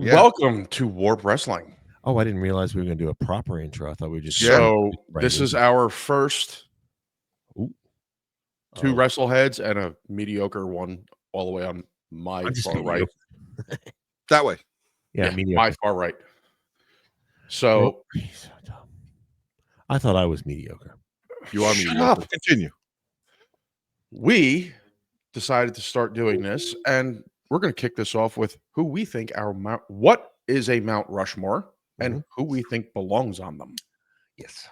Yeah. Welcome to Warp Wrestling. Oh, I didn't realize we were going to do a proper intro. I thought we just this is our first two wrestleheads and a mediocre one all the way on my far right. That way. Yeah, my far right. So I thought I was mediocre. You are mediocre. Continue. We decided to start doing this, and we're going to kick this off with who we think what is a Mount Rushmore and who we think belongs on them. Yes.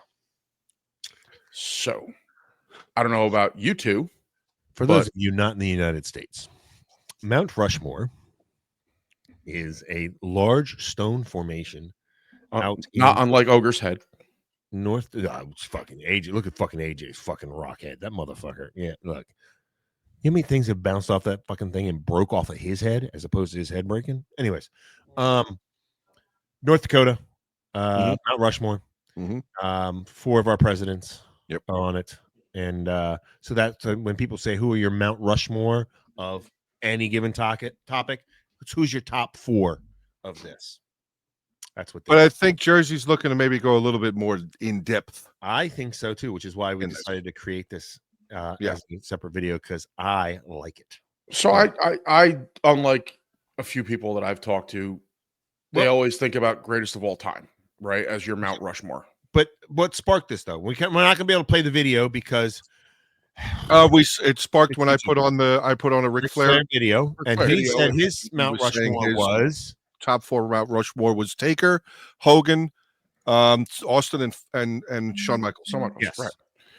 So, I don't know about you two. For those of you not in the United States, Mount Rushmore is a large stone formation not unlike Ogre's head. North. It's fucking AJ. Look at fucking AJ's fucking rock head. That motherfucker. Yeah, look. You know how many things have bounced off that fucking thing and broke off of his head as opposed to his head breaking? Anyways, North Dakota, Mount Rushmore. 4 of our presidents are on it. And so that's when people say, who are your Mount Rushmore of any given topic, it's who's your top 4 of this. That's what. But I think Jerzey's looking to maybe go a little bit more in depth. I think so too, which is why we decided to create this as a separate video, because I like it. So I unlike a few people that I've talked to, they always think about greatest of all time, right, as your Mount Rushmore. But what sparked this though? We're not going to be able to play the video because it sparked when I put on a Ric Flair video, and he said his Mount Rushmore was top 4. Mount Rushmore was Taker, Hogan, Austin, and Shawn Michaels. Yes. Right.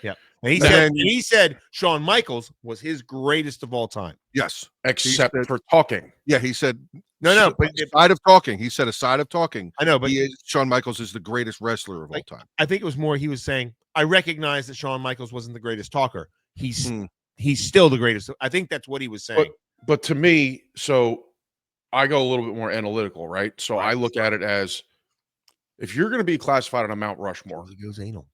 Yeah. And he said Shawn Michaels was his greatest of all time. Yes. Except for talking. Yeah, he said no. But aside of talking, he said aside of talking. I know, but Shawn Michaels is the greatest wrestler of all time. I think it was more he was saying, I recognize that Shawn Michaels wasn't the greatest talker. He's still the greatest. I think that's what he was saying. But to me, so I go a little bit more analytical, right? So I look at it as, if you're going to be classified on a Mount Rushmore, he goes anal.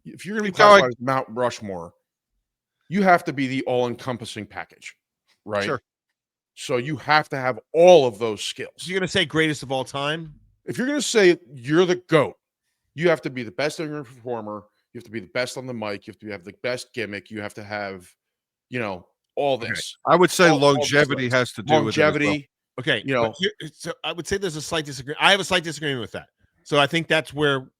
If you're going to be classified as Mount Rushmore, you have to be the all-encompassing package, right? Sure. So you have to have all of those skills. So you're going to say greatest of all time? If you're going to say you're the GOAT, you have to be the best in-ring performer. You have to be the best on the mic. You have to have the best gimmick. You have to have, all this. I would say longevity has to do with longevity. Okay, so I would say there's a slight disagreement. I have a slight disagreement with that. So I think that's where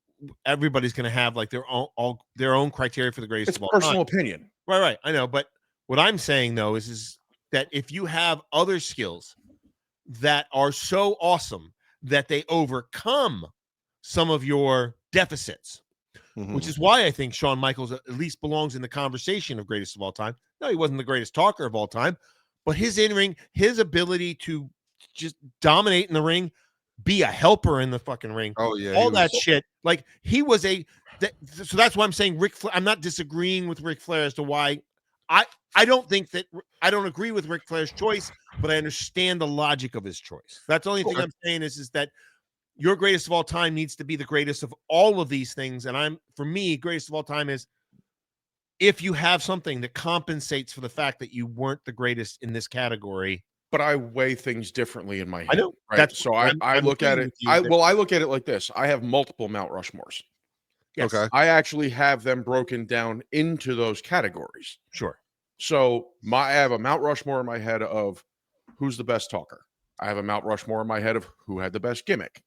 everybody's going to have like their own criteria for the greatest of all time. Personal opinion. Right. I know, but what I'm saying though is that if you have other skills that are so awesome that they overcome some of your deficits, which is why I think Shawn Michaels at least belongs in the conversation of greatest of all time. No, he wasn't the greatest talker of all time, but his in-ring, his ability to just dominate in the ring, be a helper in the fucking ring. Oh yeah, all that shit. Like he was so that's why I'm saying Ric Flair. I'm not disagreeing with Ric Flair as to why I don't think that I don't agree with Ric Flair's choice, but I understand the logic of his choice. That's the only thing I'm saying is that your greatest of all time needs to be the greatest of all of these things. And for me, greatest of all time is if you have something that compensates for the fact that you weren't the greatest in this category. But I weigh things differently in my head. I know. Right? That's so I look at it. I look at it like this. I have multiple Mount Rushmores. Yes. Okay. I actually have them broken down into those categories. Sure. So I have a Mount Rushmore in my head of who's the best talker. I have a Mount Rushmore in my head of who had the best gimmick,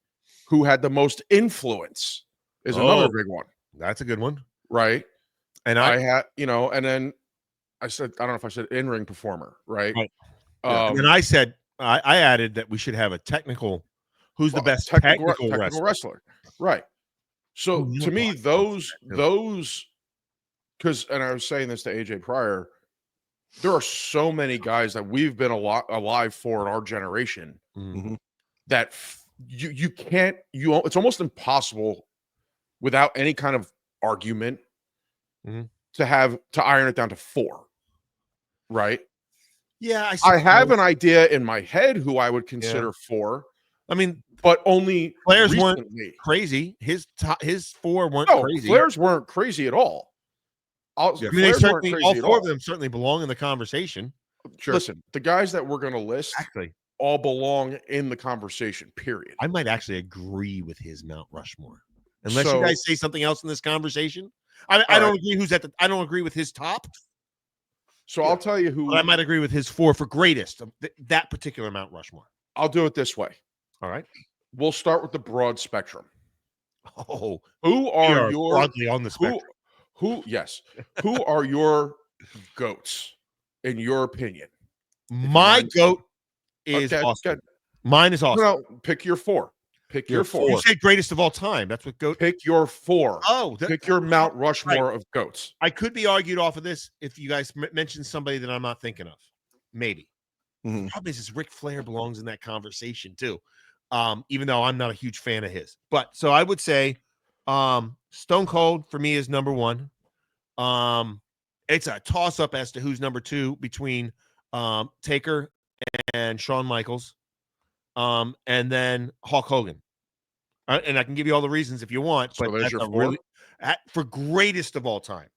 who had the most influence is another big one. That's a good one. Right. And I had, and then I said, I don't know if I said in-ring performer, right? And I said, I added that we should have a technical, who's the best technical wrestler. Right. So to me, those, because, and I was saying this to AJ prior, there are so many guys that we've been alive for in our generation that you can't, it's almost impossible without any kind of argument to iron it down to 4. Right. Yeah. I have an idea in my head who I would consider 4. I mean, but only Flair's weren't crazy. His 4 weren't crazy. Flair's weren't crazy at all. All 4 of them certainly belong in the conversation. Sure. Listen, the guys that we're going to list, all belong in the conversation, period. I might actually agree with his Mount Rushmore. Unless you guys say something else in this conversation. I don't agree I don't agree with his top. So I'll tell you who. But I might agree with his 4 for greatest of that particular Mount Rushmore. I'll do it this way. All right. We'll start with the broad spectrum. Oh, who are your broadly on the spectrum? Yes. Who are your GOATs in your opinion? My GOAT is Austin. Mine is Austin. No, pick your 4. Pick your 4. You said greatest of all time. That's what GOAT. Pick your 4. Oh, pick your Mount Rushmore of GOATs. I could be argued off of this if you guys mention somebody that I'm not thinking of. Maybe. The problem is Ric Flair belongs in that conversation too. Even though I'm not a huge fan of his. But so I would say Stone Cold for me is number 1. It's a toss-up as to who's number 2 between Taker and Shawn Michaels. And then Hulk Hogan. And I can give you all the reasons if you want, but so that's your 4? For greatest of all time.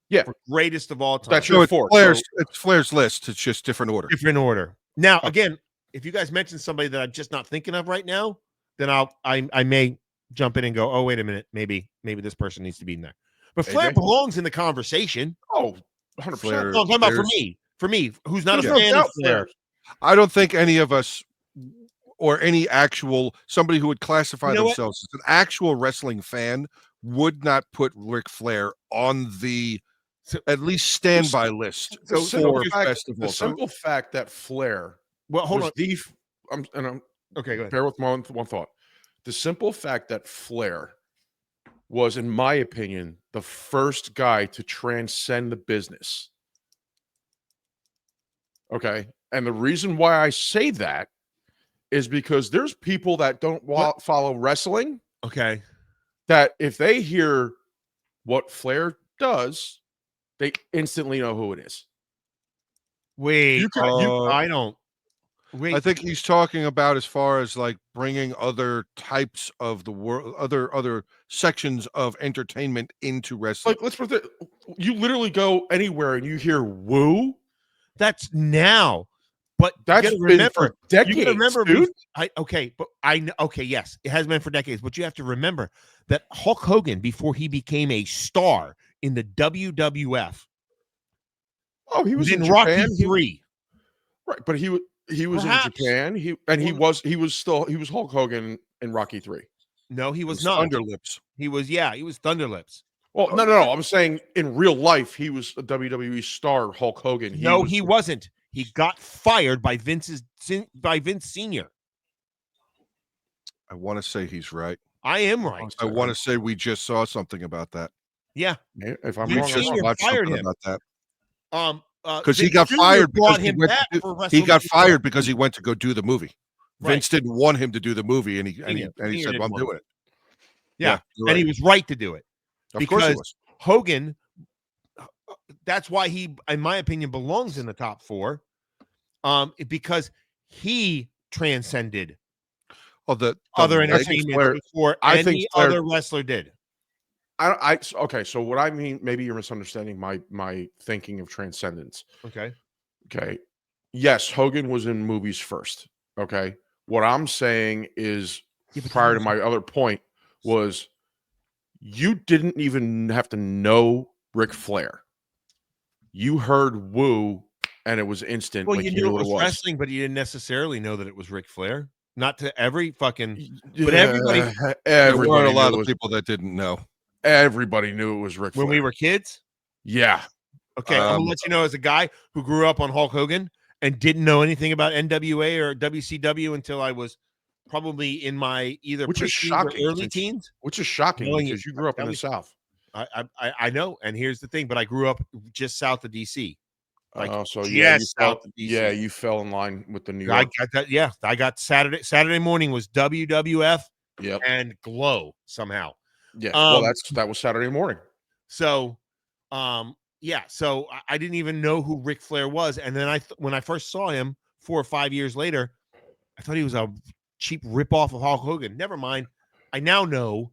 Yeah. For greatest of all time. That's your 4. It's Flair's list. It's just different order. Different order. Now, again, if you guys mention somebody that I'm just not thinking of right now, then I may jump in and go, oh, wait a minute. Maybe this person needs to be in there. But Flair belongs in the conversation. Oh, 100%. No, I'm talking about for me, who's not a fan of Flair. I don't think any of us or any actual somebody who would classify themselves as an actual wrestling fan would not put Ric Flair on the at least standby list for best of all time. The simple fact that Flair hold on. Okay, go ahead. Bear with one thought. The simple fact that Flair was, in my opinion, the first guy to transcend the business. Okay. And the reason why I say that is because there's people that don't follow wrestling. Okay. That if they hear what Flair does, they instantly know who it is. Wait, I don't. Wait. I think he's talking about as far as like bringing other types of the world, other sections of entertainment into wrestling. Like, let's put it. You literally go anywhere and you hear "woo." That's now, but that's been for decades. You remember, dude. Yes, it has been for decades. But you have to remember that Hulk Hogan, before he became a star in the WWF, he was in Rocky 3, right? But he was in Japan. He was Hulk Hogan in Rocky 3. No, he was not. Thunderlips. He was Thunderlips. Well, no. I'm saying in real life, he was a WWE star, Hulk Hogan. He wasn't. He got fired by Vince Sr. I want to say he's right. I am right. I want to say we just saw something about that. Yeah. If I'm Vince wrong, Sr. fired him about that. Because he got fired because he got fired because he went to go do the movie. Right. Vince didn't want him to do the movie, and he said, "Well, I'm doing it." Yeah, and he was right to do it. Of course he was. Hogan, that's why he, in my opinion, belongs in the top 4. Because he transcended the other entertainment before any other wrestler did. Okay, so what I mean, maybe you're misunderstanding my thinking of transcendence. Okay. Yes, Hogan was in movies first. Okay. What I'm saying is, prior to my other point, was you didn't even have to know Ric Flair. You heard "woo" and it was instant. Well, you knew it was wrestling, but you didn't necessarily know that it was Ric Flair. Not to every fucking, but everybody. There weren't a lot of people that didn't know. Everybody knew it was Ric Flair when we were kids. Yeah. Okay, I'm gonna let you know, as a guy who grew up on Hulk Hogan and didn't know anything about NWA or WCW until I was probably in my either early teens. Which is shocking because you grew up in the South. I know, and here's the thing, but I grew up just south of DC. You fell in line with the New York. I got that. Yeah, I got Saturday morning was WWF. Yep. And Glow somehow. Yeah, that was Saturday morning. So, so I didn't even know who Ric Flair was, and then when I first saw him 4 or 5 years later, I thought he was a cheap ripoff of Hulk Hogan. Never mind. I now know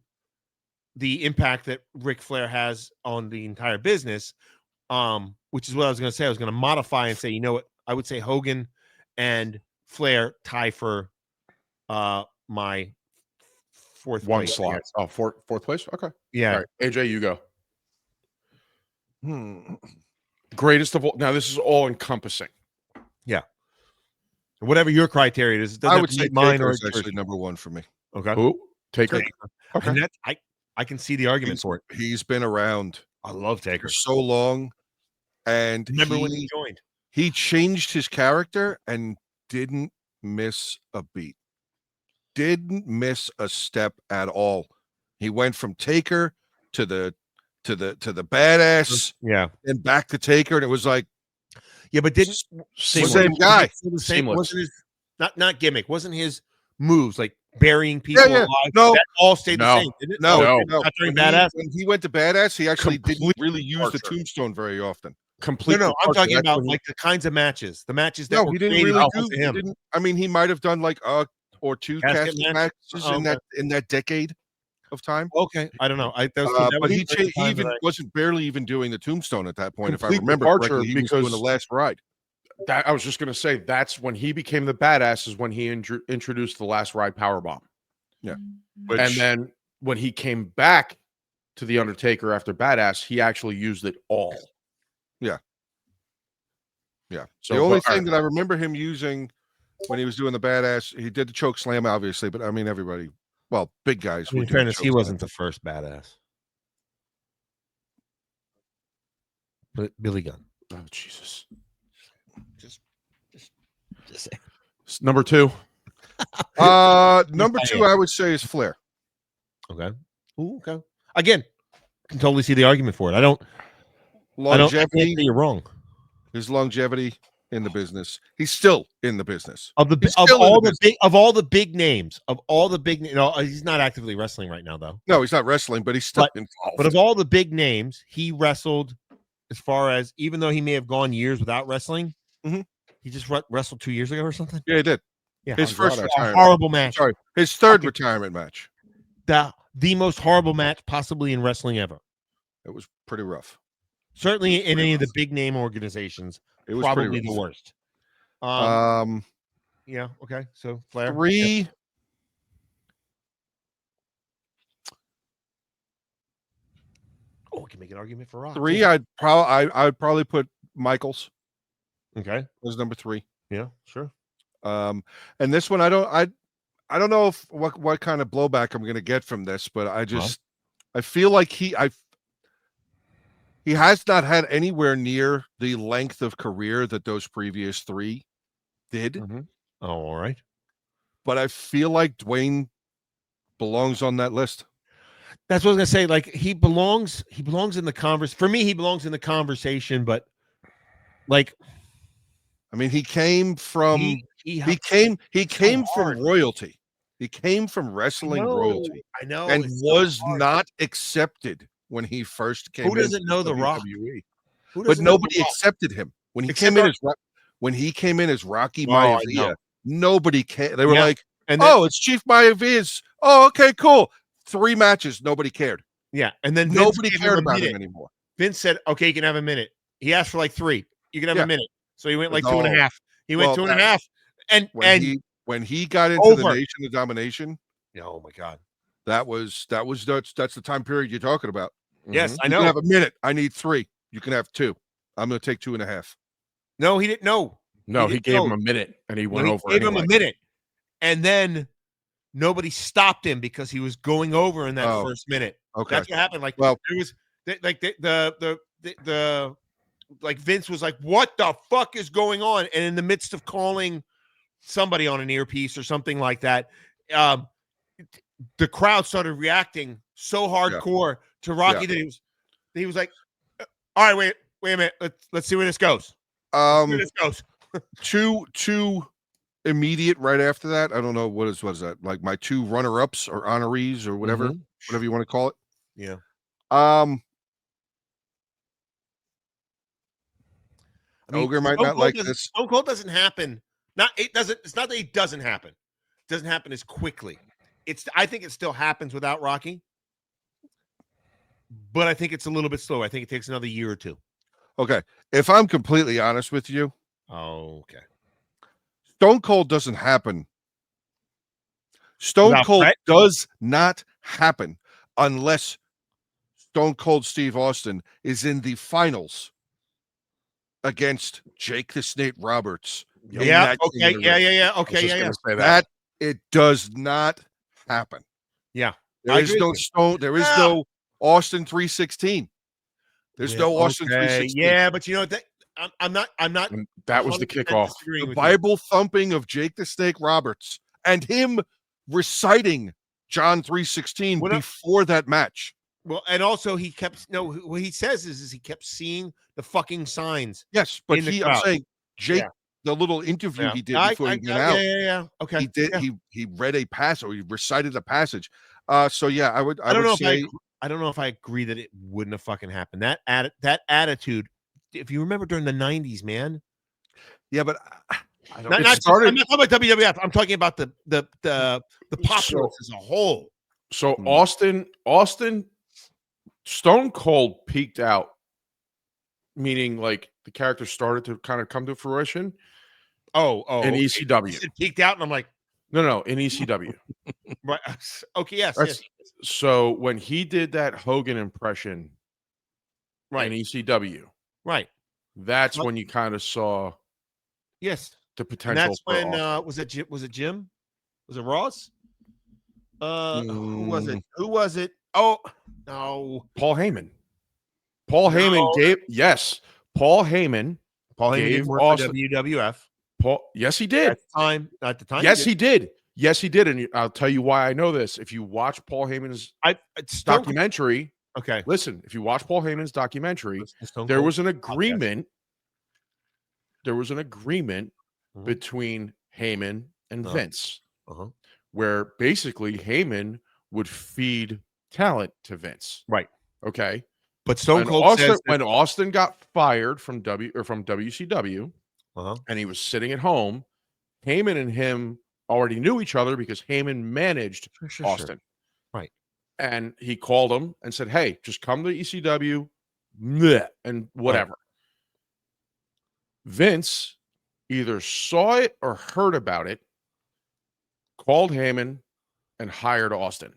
the impact that Ric Flair has on the entire business, which is what I was going to say. I was going to modify and say, you know what? I would say Hogan and Flair tie for my fourth One place, slot. yes. Oh, fourth place. Okay. Yeah. All right, AJ, you go. Hmm. Greatest of all. Now this is all encompassing. Whatever your criteria is, it doesn't I have would to say meet mine Taker or is actually Jersey. number one for me. Okay. Who? Taker. Taker. Okay. And that I can see the argument for it. He's been around I love for Taker. so long, and Remember when he joined? he changed his character and didn't miss a beat. Didn't miss a step at all. He went from Taker to the badass, Yeah. and back to Taker, and it was like, Yeah, but didn't Seamless. same guy. the same Seamless. wasn't his not gimmick, wasn't his moves like burying people Yeah. alive? No. That all stayed No. the same, didn't it? No, No. Not during When badass. when he went to badass, he actually didn't Complete really use the departure. tombstone very often. Complete. No, I'm departure. talking That's about when he- like the kinds of matches, the matches that No, were he didn't created really because do. of He him. didn't. I mean, he might have done like or two Casket casket match? matches Oh, in that decade of time. Okay, I don't know. But he even wasn't barely even doing the tombstone at that point. If I Complete remember departure correctly, he was doing the because- last ride. That I was just going to say. That's when he became the badass. Is when he introduced the last ride powerbomb. Yeah. And then when he came back to the Undertaker after badass, he actually used it all. Yeah. So The only but- all thing right. that I remember him using when he was doing the badass, he did the choke slam, obviously, but I mean, everybody, well, big guys. In would do the fairness, choke he slam. wasn't the first badass. But Billy Gunn. Oh Jesus! Just say. Number 2. Number 2, I would say, is Flair. Okay. Ooh, okay. Again, can totally see the argument for it. I can't Longevity, say you're wrong. his longevity in the business. He's still in the business. Of He's still in the business. all the big names, no, he's not actively wrestling right now though. No, he's not wrestling, but he's still involved. But of all the big names, he wrestled as far as, even though he may have gone years without wrestling, Mhm. he just wrestled 2 years ago or something. Yeah, he did. Yeah, His first a retirement. horrible match. Sorry, his third retirement match. The most horrible match possibly in wrestling ever. It was pretty rough. Certainly in any of the big name organizations, It was probably pretty the rough. worst. Yeah. Okay. So Flair. 3. Oh, we can make an argument for Rock. 3. too. I'd probably put Michaels Okay. as number 3. Yeah. Sure. And this one, I don't know if what kind of blowback I'm going to get from this, but I feel like he has not had anywhere near the length of career that those previous 3 did. Mm-hmm. Oh, all right. But I feel like Dwayne belongs on that list. That's what I was gonna say. Like he belongs in the converse. For me, he belongs in the conversation. But like, I mean, he came from he came hard. from royalty. He came from wrestling royalty. I know, And it's so was hard. not accepted when he first came. Who doesn't into know The Rock? WWE. Who But doesn't know nobody The Rock? accepted him when he Except came in as Rocky Oh, I Maivia. know. Nobody cared. They were Yeah. like, And then, "Oh, it's Chief Maivia's. Oh, okay, cool. 3 matches. Nobody cared. yeah, and then Vince Nobody gave cared him a about him minute. anymore." Vince said, "Okay, you can have a minute." He asked for like 3. You can have Yeah. a minute. So he went like No. 2.5. He went Well, 2.5. And When he got into the Over. Nation of Domination, oh my god. that's the time period you're talking about. Yes, I You know. can have a minute. I need 3. You can have 2. I'm going to take 2.5. No, he didn't know. No, He he didn't gave know. him a minute, and he No, went he over. gave him anyway. a minute, and then nobody stopped him because he was going over in that Oh, first minute. Okay. That's what happened. Like, Well- there was like the like Vince was like, "What the fuck is going on?" And in the midst of calling somebody on an earpiece or something like that, the crowd started reacting so hardcore to Rocky that he was like, "All right, wait a minute, let's see where this goes." Let's see where this goes. Two immediate right after that. I don't know what is that, like my 2 runner-ups or honorees or whatever you want to call it. Yeah. I mean, Ogre might Stone not Cold like doesn't- this. Stone Cold doesn't happen. It's not that it doesn't happen. It doesn't happen as quickly. I think it still happens without Rocky, but I think it's a little bit slower. I think it takes another year or 2. Okay, if I'm completely honest with you, Oh, okay. Stone Cold doesn't happen. Stone Cold does not happen unless Stone Cold Steve Austin is in the finals against Jake the Snake Roberts. Yeah. Okay. Yeah. Okay. Yeah. That it does not happen. Yeah. There is no Stone. There is no Austin 316. There's no Austin 316. Yeah, but you know that I'm not. And that was the kickoff. The Bible thumping of Jake the Snake Roberts and him reciting John 3:16 before that match. Well, and also he kept what he says is he kept seeing the fucking signs. Yes, but I'm saying Jake, the little interview he did before he went out. Yeah. Okay. He did. He read a passage, or he recited a passage. So yeah, I don't know if I agree that it wouldn't have fucking happened. That attitude, if you remember during the 90s, man. Yeah, but I don't. I'm not talking about WWF. I'm talking about the populace as a whole. So Austin, Stone Cold peaked out, meaning like the character started to kind of come to fruition. In ECW, It peaked out, and I'm like, no, in ECW. Right. Okay. Yes. So when he did that Hogan impression, right, in ECW, right, that's when you kind of saw, the potential. And that's when was it Jim? Was it Ross? Who was it? Oh no, Paul Heyman. Paul Heyman gave Paul Heyman gave Austin WWF. Yes, he did. At the time. Yes, he did. Yes, he did. And I'll tell you why I know this. If you watch Paul Heyman's documentary, listen, if you watch Paul Heyman's documentary, there was an agreement. There was an agreement between Heyman and Vince, where basically Heyman would feed talent to Vince. Right. Okay. But Stone Cold says when Austin got fired from WCW, and he was sitting at home, Heyman and him already knew each other because Heyman managed Austin. Right. And he called him and said, hey, just come to ECW and whatever. Right. Vince either saw it or heard about it, called Heyman, and hired Austin.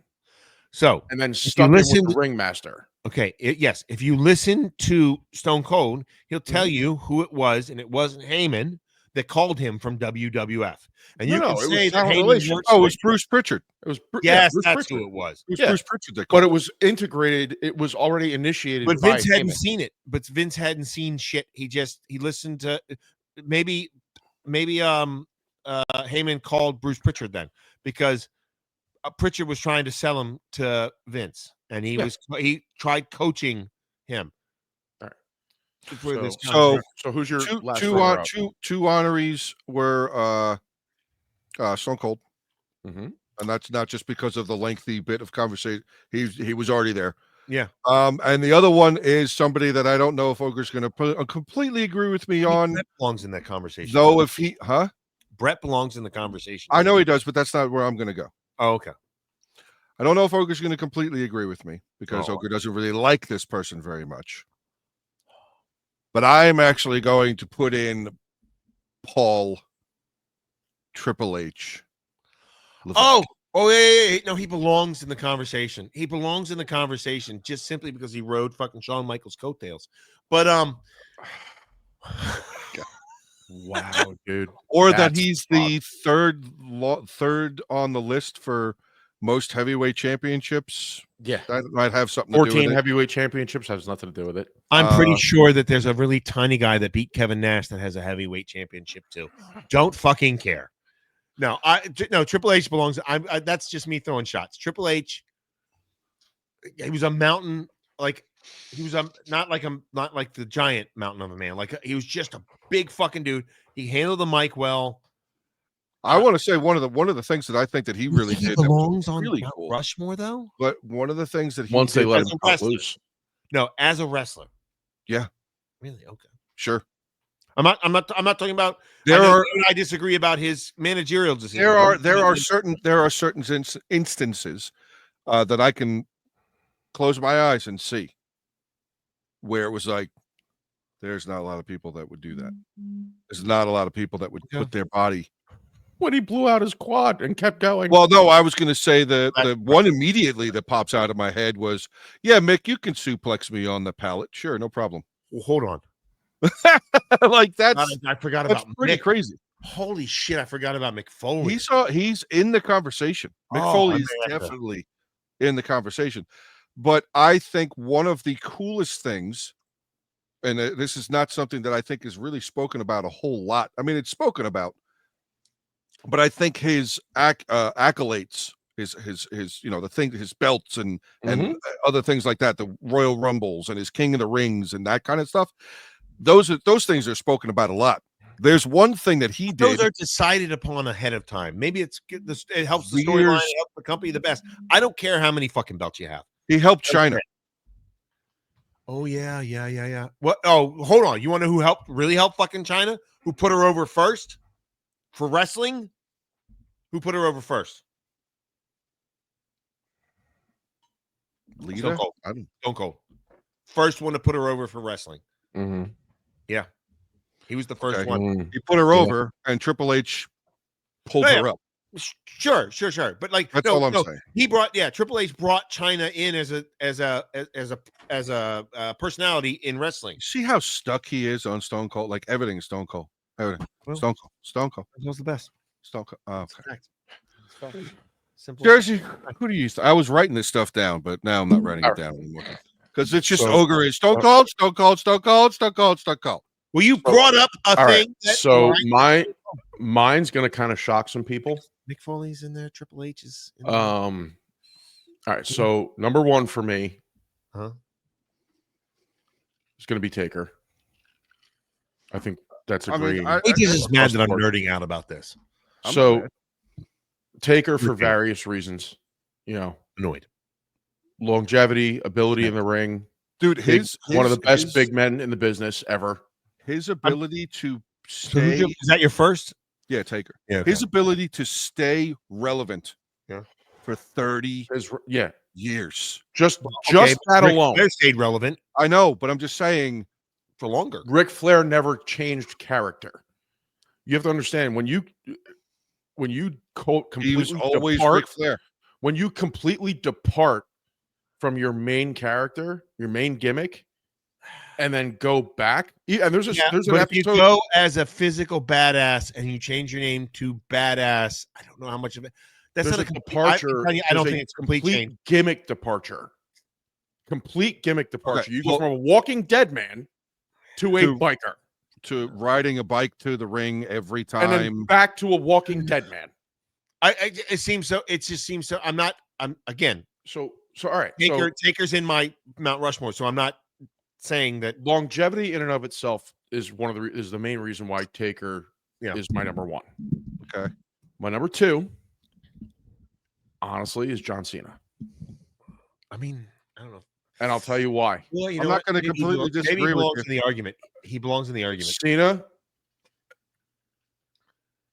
So, and then stuck him with the ringmaster. Okay. Yes. If you listen to Stone Cold, he'll tell you who it was, and it wasn't Heyman that called him from WWF. And you can say that Heyman it was Bruce Pritchard. It was Bruce that's Pritchard. who it was. It was Bruce Pritchard that but it was integrated. It was already initiated. But Vince hadn't seen it. But Vince hadn't seen shit. He listened to maybe Heyman called Bruce Pritchard then, because Pritchard was trying to sell him to Vince, and he tried coaching him. All right. So who's your two honorees were Stone Cold, and that's not just because of the lengthy bit of conversation. He was already there. Yeah. And the other one is somebody that I don't know if Ogre's going to completely agree with me on. Brett belongs in that conversation. Though if Brett belongs in the conversation. I know he does, but that's not where I'm going to go. Oh, okay. I don't know if Ogre's going to completely agree with me because Ogre doesn't really like this person very much. But I'm actually going to put in Paul Triple H. Levesque. Yeah. No, he belongs in the conversation. He belongs in the conversation just simply because he rode fucking Shawn Michaels' coattails. But wow, dude. Or that he's the third on the list for most heavyweight championships. Yeah, that might have something 14 to do with it. Heavyweight championships has nothing to do with it. I'm pretty sure that there's a really tiny guy that beat Kevin Nash that has a heavyweight championship too. Don't fucking care. No, Triple H belongs. That's just me throwing shots. Triple H, he was a mountain, like he was not like the giant mountain of a man. Like he was just a big fucking dude. He handled the mic well. I want to say one of the things that I think that he really did belongs on really Mount cool. Rushmore though. But one of the things that he once did they let him pop loose. No, as a wrestler. Yeah. Really? Okay. Sure. I'm not talking about. I disagree about his managerial decisions. There are certain instances that I can close my eyes and see where it was like, there's not a lot of people that would do that. There's not a lot of people that would put their body when he blew out his quad and kept going. Well, no, I was going to say the one immediately that pops out of my head was, yeah, Mick, you can suplex me on the pallet. Sure, no problem. Well, hold on. Like I forgot that's about pretty Mick. crazy. Holy shit, I forgot about Mick Foley. He's in the conversation. Mick Foley is definitely in the conversation. But I think one of the coolest things, and this is not something that I think is really spoken about a whole lot. I mean, it's spoken about, but I think his accolades, his the thing, his belts and other things like that, the Royal Rumbles and his King of the Rings and that kind of stuff. Those things are spoken about a lot. There's one thing that he did. Those are decided upon ahead of time. Maybe it helps the storyline, it helps the company the best. I don't care how many fucking belts you have. He helped China. Oh yeah. What? Oh, hold on. You want to know who really helped fucking China? Who put her over first for wrestling? Who put her over first? Lita? Stone Cold. Stone Cold. First one to put her over for wrestling. Yeah. He was the first one. He put her over, and Triple H pulled her up. Sure. But like that's all I'm saying. He Triple H brought China in as a personality in wrestling. See how stuck he is on Stone Cold? Like everything is Stone Cold. Everything. Well, Stone Cold. That the best. Stone Cold. Oh, okay. Simple. Jerzey, who do you use? I was writing this stuff down, but now I'm not writing it down anymore. Because it's just Ogre is Stone Cold, Stone Cold, Stone Cold, Stone Cold, Stone Cold. Well, you brought up a thing. Right. Mine's going to kind of shock some people. Mick Foley's in there. Triple H is in there. All right. So number one for me is going to be Taker. I think that's agreeing. He just mad that I'm nerding out about this. So Taker for various reasons, annoyed. Longevity, ability in the ring. Dude, one of the best big men in the business ever. His ability to stay. Is that your first? Yeah, Taker. Yeah, okay. His ability to stay relevant for 30 years. Just that alone. They stayed relevant. I know, but I'm just saying for longer. Ric Flair never changed character. You have to understand when you completely he was always Ric Flair. When you completely depart from your main character, your main gimmick, and then go back. And there's an episode. If you go as a physical badass and you change your name to badass, I don't know how much of it. That's not a departure. I don't think it's complete gimmick departure. Complete gimmick departure. Okay. You go from a Walking Dead man to a biker, to riding a bike to the ring every time, and then back to a Walking Dead man. It seems so. It just seems so. I'm again. So all right. Taker's in my Mount Rushmore, so I'm not saying that longevity in and of itself is the main reason why Taker is my number one. Okay. My number two, honestly, is John Cena. I mean, I don't know. And I'll tell you why. Well, I'm not going to completely disagree with you. In the argument. He belongs in the argument. Cena,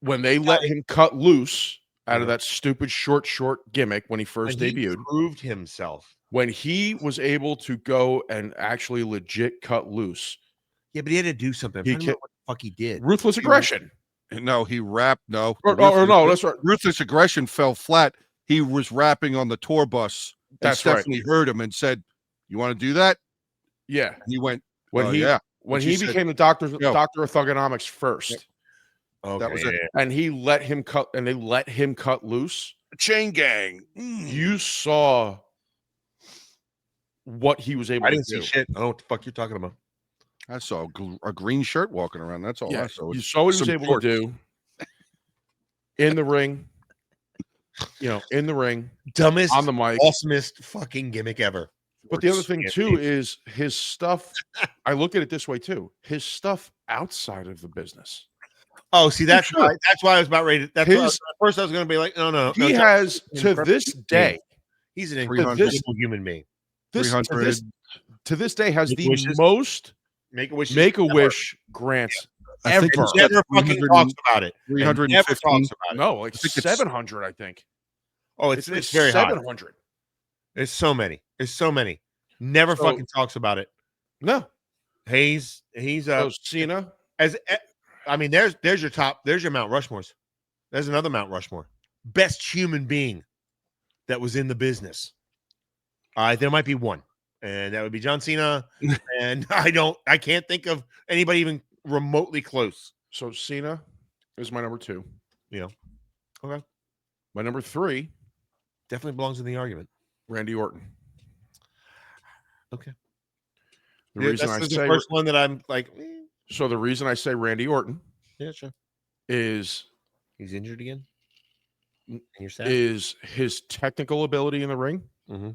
when they let him cut loose out of that stupid short gimmick when he first debuted, proved himself. When he was able to go and actually legit cut loose. Yeah, but he had to do something. I don't know what the fuck he did. Ruthless aggression. No, he rapped. No. No, that's right. Ruthless aggression fell flat. He was rapping on the tour bus. And Stephanie heard him and said, "You want to do that?" Yeah. And he went, when he became the doctor of Thugonomics first. Okay. That was it. And he let him cut, and they let him cut loose. Chain gang. You saw what he was able to do. I didn't see shit. I don't know what the fuck you're talking about. I saw a green shirt walking around. That's all I saw. You saw what he was able to do in the ring. In the ring. Dumbest, on the mic. Awesomest fucking gimmick ever. But the other thing, too, is his stuff. I look at it this way, too. His stuff outside of the business. Oh, see, that's why I was about ready to. At first, I was going to be like, no. He has, to this day, he's an incredible human being. 300 to this day has the most Make-A-Wish grants ever. Never fucking talks about it. 350. Never talks about it. No, like 700, I think. Oh, it's very 700. High. There's so many. Never fucking talks about it. No. He's Cena. I mean, there's your top. There's your Mount Rushmores. There's another Mount Rushmore. Best human being that was in the business. There might be one, and that would be John Cena. And I can't think of anybody even remotely close. So Cena is my number 2. Yeah. Okay. My number 3 Definitely belongs in the argument. Randy Orton. Okay. The reason I that's say the first one that I'm like. So the reason I say Randy Orton, Yeah, sure. is He's injured again. And you're sad. Is his technical ability in the ring. Mm-hmm.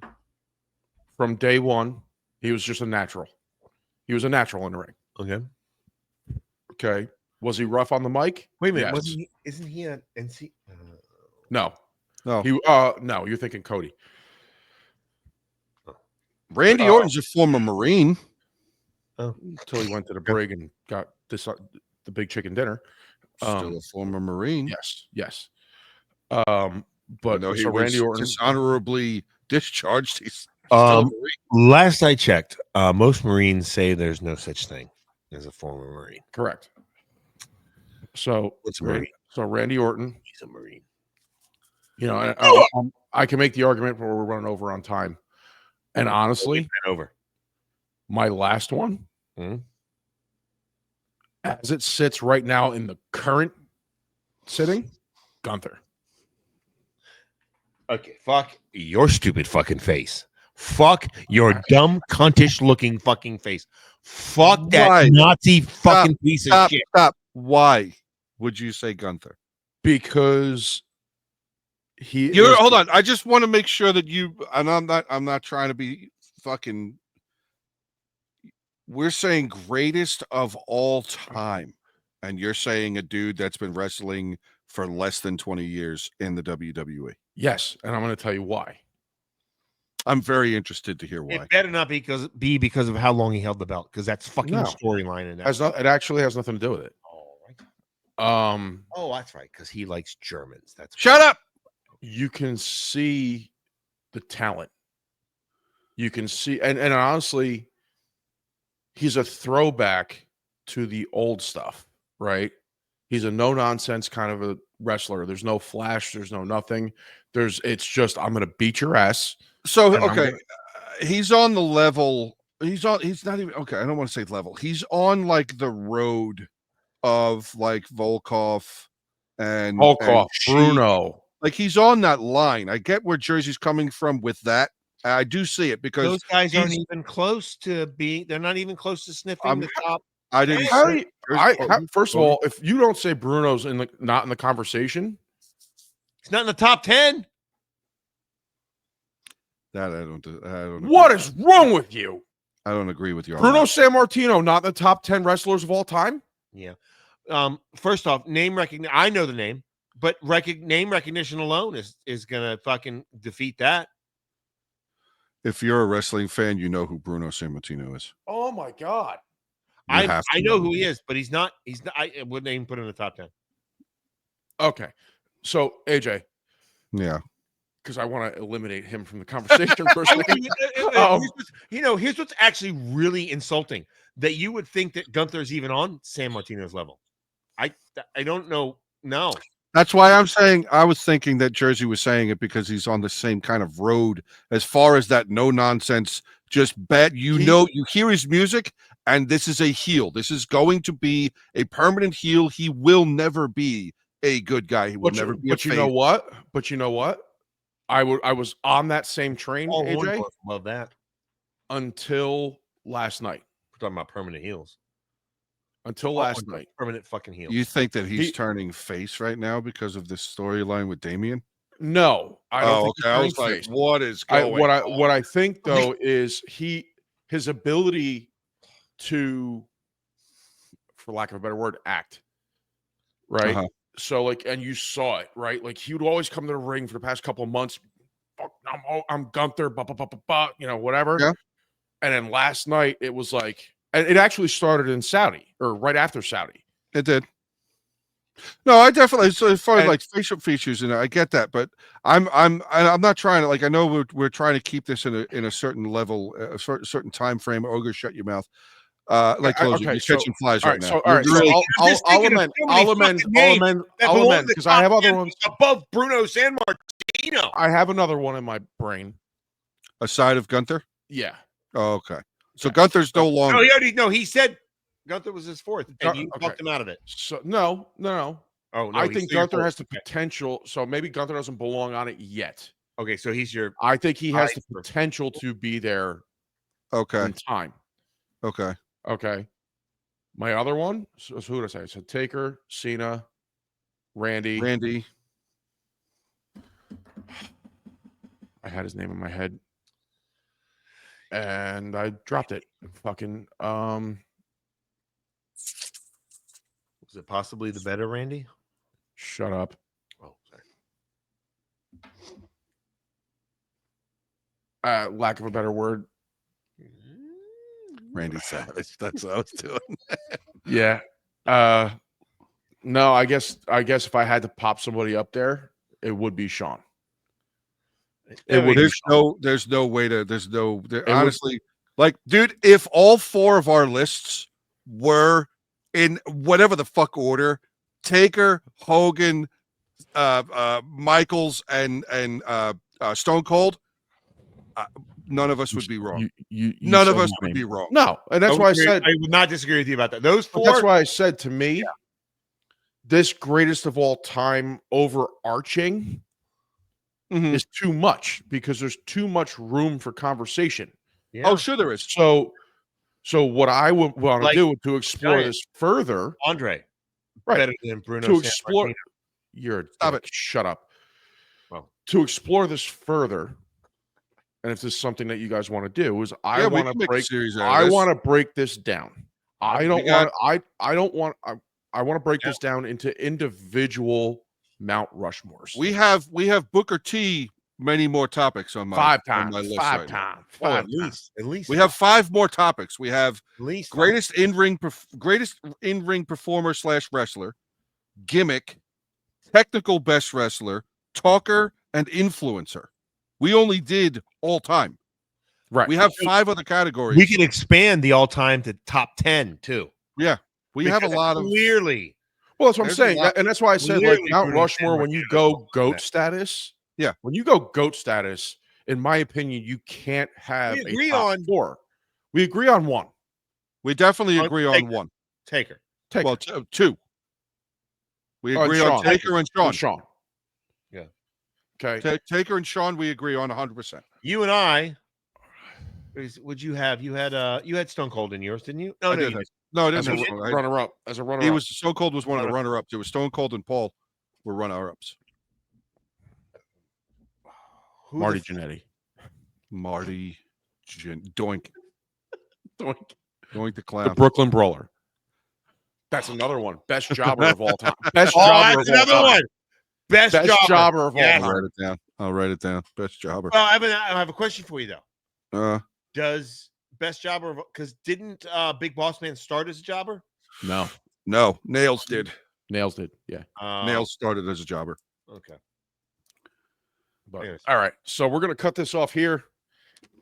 From day one, he was just a natural. He was a natural in the ring. Okay. Okay. Was he rough on the mic? Wait a minute. Yes. Isn't he an NC? No. No. No, you're thinking Cody. Randy Orton's a former Marine. Until he went to the brig and got the big chicken dinner. Still a former Marine. Yes. But no, he so was Randy Orton dishonorably discharged. He's still a Marine. Last I checked, most Marines say there's no such thing as a former Marine. Correct. So what's a Marine? So Randy Orton, he's a Marine. You know, I can make the argument, but we're running over on time. And honestly, my last one, as it sits right now in the current sitting, Gunther. Okay, fuck your stupid fucking face. Fuck your dumb, cuntish looking fucking face. Fuck that Nazi fucking piece of shit. Stop. Why would you say Gunther? Because hold on. I just want to make sure that and I'm not trying to be fucking. We're saying greatest of all time, and you're saying a dude that's been wrestling for less than 20 years in the WWE. Yes, and I'm going to tell you why. I'm very interested to hear why. It better not because of how long he held the belt, because that's fucking storyline in that. It actually has nothing to do with it. Oh, that's right, because he likes Germans. Shut up. You can see the talent. You can see, and honestly, he's a throwback to the old stuff, right? He's a no-nonsense kind of a wrestler. There's no flash. There's no nothing. It's just, I'm going to beat your ass. So, okay. He's on the level. He's not even, okay. I don't want to say level. He's on like the road of like Volkov and Bruno. Like he's on that line. I get where Jerzey's coming from with that. I do see it because those guys aren't even close to being. They're not even close to sniffing the top. I didn't. First of all, if you don't say Bruno's not in the conversation, he's not in the top 10. That I don't. What is wrong with you? I don't agree with you. Bruno Sammartino not in the top 10 wrestlers of all time. Yeah. First off, name recognition. I know the name, but name recognition alone is gonna fucking defeat that. If you're a wrestling fan, you know who Bruno Sammartino is. Oh my god. I know who he is, but he's not. I wouldn't even put him in the top 10. Okay, so AJ, yeah, because I want to eliminate him from the conversation for a second. Here's what's actually really insulting: that you would think that Gunther is even on Sammartino's level. I don't know. No, that's why I'm saying. I was thinking that Jerzey was saying it because he's on the same kind of road as far as that no nonsense. Just bet you hear his music. And this is a heel. This is going to be a permanent heel. He will never be a good guy. He will never be. But you know what? I was on that same train, AJ. Love that. Until last night. We're talking about permanent heels. Until last night. Permanent fucking heel. You think that he's turning face right now because of this storyline with Damian? No, I don't think okay. I was like, what is going on? What I think though is his ability to, for lack of a better word, act, right? So and you saw it, right? Like he would always come to the ring for the past couple of months. I'm Gunther, whatever. Yeah. And then last night it was like, and it actually started in Saudi or right after Saudi. It did. No, I definitely. So as far as like facial features, and I get that, but I'm not trying to I know we're trying to keep this in a certain level, a certain time frame. Ogre, shut your mouth. like closing. Okay, You're catching flies right now. All right, You're really- I'll amend because I have other ones above Bruno San Martino. I have another one in my brain. aside of Gunther. Yeah. Oh, okay. So Gunther's no longer. He said Gunther was his fourth, and you talked him out of it. So no. Oh, no, I think Gunther has the potential. So maybe Gunther doesn't belong on it yet. Okay, so he's your. I think he has the potential to be there. Okay. In time. Okay. Okay. My other one. So who did I say? I said Taker, Cena, Randy. I had his name in my head, and I dropped it. Fucking. Was it possibly the better Randy? Shut up. Oh, sorry. Lack of a better word. Randy Savage. That's what I was doing. Yeah. No, I guess if I had to pop somebody up there, it would be Sean. There's no way to. Honestly, like, dude, if all four of our lists were in whatever the fuck order, Taker, Hogan, Michaels, and Stone Cold, none of us would be wrong. None of us would be wrong. No, and that's why I said I would not disagree with you about that. Those four. That's why I said to me, this greatest of all time overarching is too much because there's too much room for conversation. Yeah. Oh, sure there is. So what I would want to do to explore this further, Andre, right? Better than Bruno. To explore, Stop it. Shut up. Well, to explore this further, and if this is something that you guys want to do, is I want to break. I want to break this down. I want to break this down into individual Mount Rushmores. We have Booker T. Many more topics on my five times. At least we have 5 more topics. We have at least greatest in-ring performer / wrestler, gimmick, technical best wrestler, talker, and influencer. We only did all time. Right. We have 5 other categories. We can expand the all time to top 10 too. Yeah. We have a lot of clearly. Well, that's what I'm saying. And that's why I said like Mount Rushmore, when you go GOAT status. Yeah. When you go GOAT status, in my opinion, you can't have a top 4. We agree on 1. We definitely agree on 1. Taker. Well, 2. We agree on Taker and Sean. Yeah. Okay. Taker and Sean, we agree on 100%. You and I. Would you have? You had Stone Cold in yours, didn't you? No, I didn't. No, it isn't. Runner-up. As a runner-up. He was Stone Cold was one of the runner-ups. It was Stone Cold and Paul were runner-ups. Marty Jannetty. Doink. Doink the clown. The Brooklyn Brawler. That's another one. Best jobber of all time. Best jobber of all time. One. Best jobber of all time. I'll write it down. Best jobber. Well, I have a question for you though. Does best jobber, because didn't Big Boss Man start as a jobber? No. Nails did. Yeah. Nails started as a jobber. Okay. But, all right, so we're gonna cut this off here.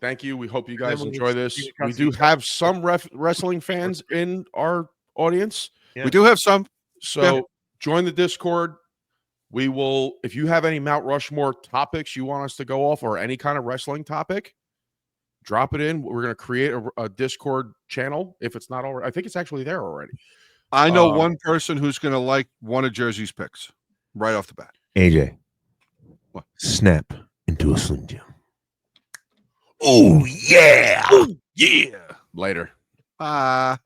Thank you. We hope you guys enjoy this. We do have some wrestling fans in our audience. Yeah. We do have some. So join the Discord. We will, if you have any Mount Rushmore topics you want us to go off, or any kind of wrestling topic, drop it in. We're going to create a Discord channel if it's not already. I think it's actually there already. I know one person who's going to like one of Jerzey's picks right off the bat. AJ. What? Snap into a Slim Jim. Oh, yeah. Later. Bye.